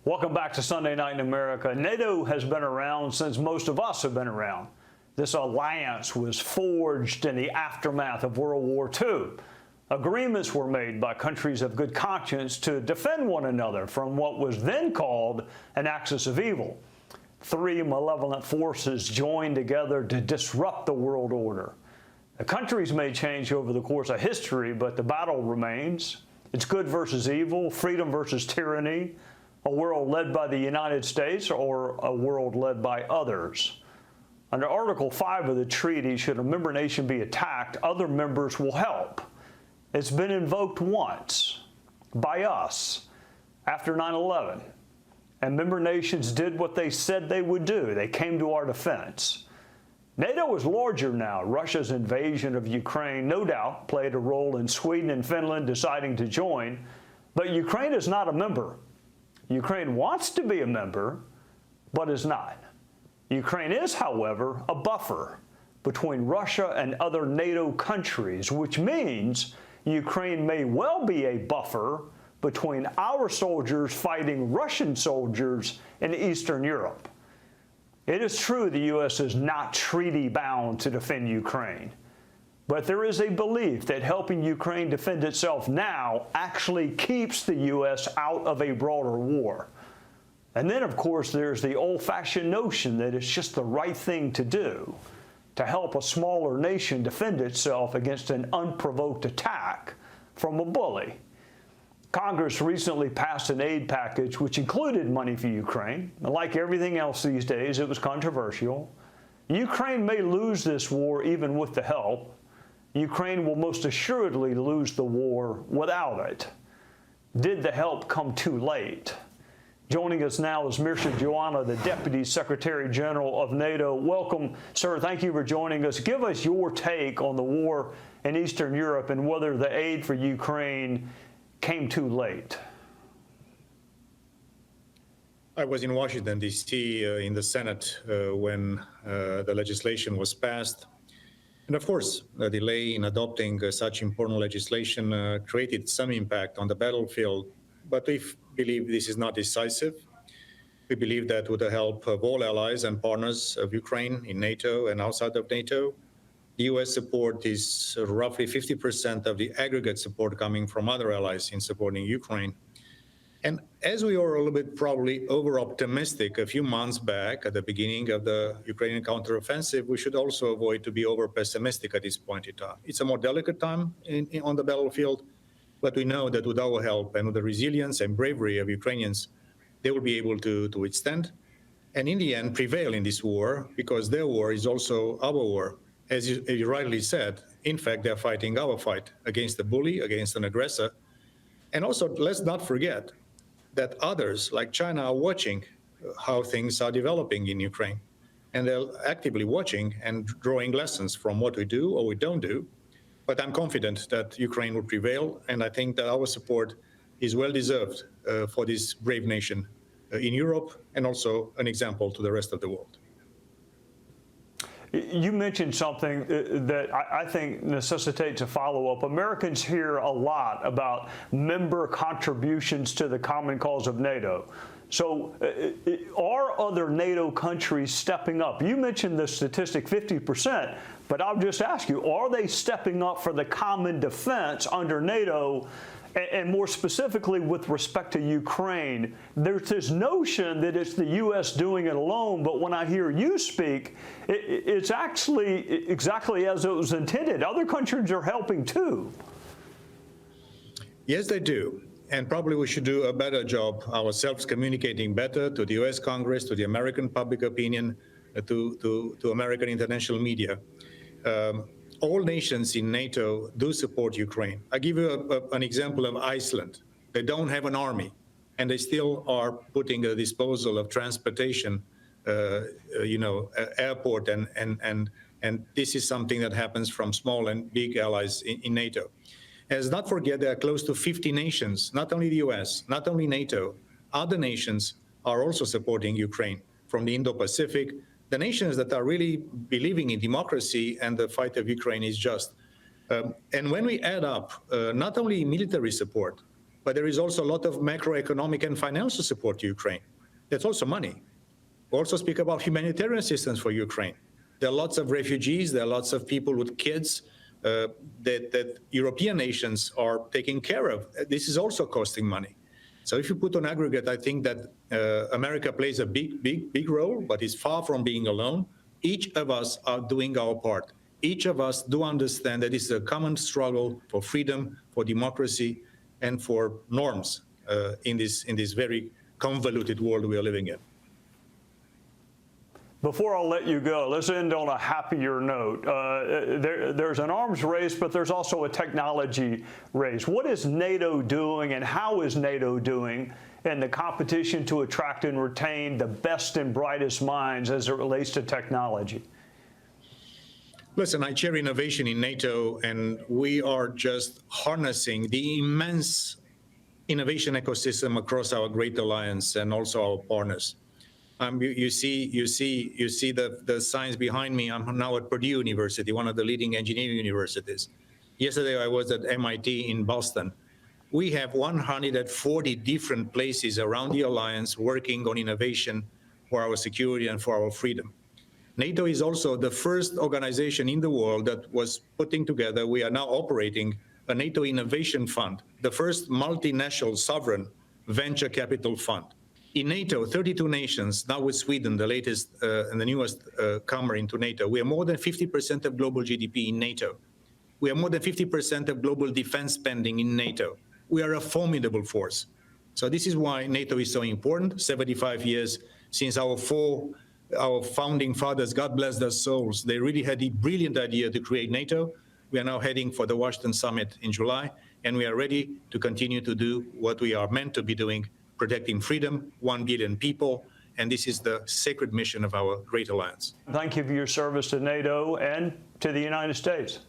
Welcome back to Sunday Night in America. NATO has been around since most of us have been around. This alliance was forged in the aftermath of World War II. Agreements were made by countries of good conscience to defend one another from what was then called an axis of evil. Three malevolent forces joined together to disrupt the world order. The countries may change over the course of history, but the battle remains. It's good versus evil, freedom versus tyranny, a world led by the United States or a world led by others. Under Article 5 of the treaty, should a member nation be attacked, other members will help. It's been invoked once by us after 9/11, and member nations did what they said they would do. They came to our defense. NATO is larger now. Russia's invasion of Ukraine no doubt played a role in Sweden and Finland deciding to join, but Ukraine is not a member. Ukraine wants to be a member, but is not. Ukraine is, however, a buffer between Russia and other NATO countries, which means Ukraine may well be a buffer between our soldiers fighting Russian soldiers in Eastern Europe. It is true the U.S. is not treaty bound to defend Ukraine, but there is a belief that helping Ukraine defend itself now actually keeps the U.S. out of a broader war. And then, of course, there's the old-fashioned notion that it's just the right thing to do to help a smaller nation defend itself against an unprovoked attack from a bully. Congress recently passed an aid package which included money for Ukraine. Like everything else these days, it was controversial. Ukraine may lose this war even with the help. Ukraine will most assuredly lose the war without it. Did the help come too late? Joining us now is Mircea Geoană, the Deputy Secretary General of NATO. Welcome, sir. Thank you for joining us. Give us your take on the war in Eastern Europe and whether the aid for Ukraine came too late. I was in Washington, D.C. In the Senate when the legislation was passed. And of course, the delay in adopting such important legislation created some impact on the battlefield, but we believe this is not decisive. We believe that with the help of all allies and partners of Ukraine in NATO and outside of NATO, the U.S. support is roughly 50% of the aggregate support coming from other allies in supporting Ukraine. And as we were a little bit probably over-optimistic a few months back at the beginning of the Ukrainian counteroffensive, we should also avoid to be over-pessimistic at this point in time. It's a more delicate time on the battlefield, but we know that with our help and with the resilience and bravery of Ukrainians, they will be able to withstand and in the end prevail in this war, because their war is also our war. As you rightly said, in fact, they're fighting our fight against a bully, against an aggressor. And also, let's not forget that others, like China, are watching how things are developing in Ukraine. And they're actively watching and drawing lessons from what we do or we don't do. But I'm confident that Ukraine will prevail, and I think that our support is well-deserved for this brave nation in Europe, and also an example to the rest of the world. You mentioned something that I think necessitates a follow-up. Americans hear a lot about member contributions to the common cause of NATO. So are other NATO countries stepping up? You mentioned the statistic 50%, but I'll just ask you, are they stepping up for the common defense under NATO? And more specifically with respect to Ukraine, there's this notion that it's the U.S. doing it alone, but when I hear you speak, it's actually exactly as it was intended. Other countries are helping too. Yes, they do. And probably we should do a better job ourselves communicating better to the U.S. Congress, to the American public opinion, to American international media. All nations in NATO do support Ukraine. I give you an example of Iceland. They don't have an army, and they still are putting at the disposal of transportation, airport, and this is something that happens from small and big allies in NATO. Let's not forget there are close to 50 nations, not only the US, not only NATO, other nations are also supporting Ukraine from the Indo-Pacific. The nations that are really believing in democracy and the fight of Ukraine is just. And when we add up not only military support, but there is also a lot of macroeconomic and financial support to Ukraine. That's also money. We also speak about humanitarian assistance for Ukraine. There are lots of refugees, there are lots of people with kids that European nations are taking care of. This is also costing money. So if you put on aggregate, I think that America plays a big role, but is far from being alone. Each of us are doing our part. Each of us do understand that it's a common struggle for freedom, for democracy, and for norms in this very convoluted world we are living in. Before I'll let you go, let's end on a happier note. There's an arms race, but there's also a technology race. What is NATO doing, and how is NATO doing in the competition to attract and retain the best and brightest minds as it relates to technology? Listen, I chair innovation in NATO, and we are just harnessing the immense innovation ecosystem across our great alliance and also our partners. You see the signs behind me. I'm now at Purdue University, one of the leading engineering universities. Yesterday, I was at MIT in Boston. We have 140 different places around the alliance working on innovation for our security and for our freedom. NATO is also the first organization in the world that was putting together, we are now operating a NATO Innovation Fund, the first multinational sovereign venture capital fund. In NATO, 32 nations, now with Sweden, the latest and the newest comer into NATO, we are more than 50% of global GDP in NATO. We are more than 50% of global defense spending in NATO. We are a formidable force. So this is why NATO is so important. 75 years since our founding fathers, God bless their souls, they really had the brilliant idea to create NATO. We are now heading for the Washington Summit in July, and we are ready to continue to do what we are meant to be doing, protecting freedom, 1 billion people, and this is the sacred mission of our great alliance. Thank you for your service to NATO and to the United States.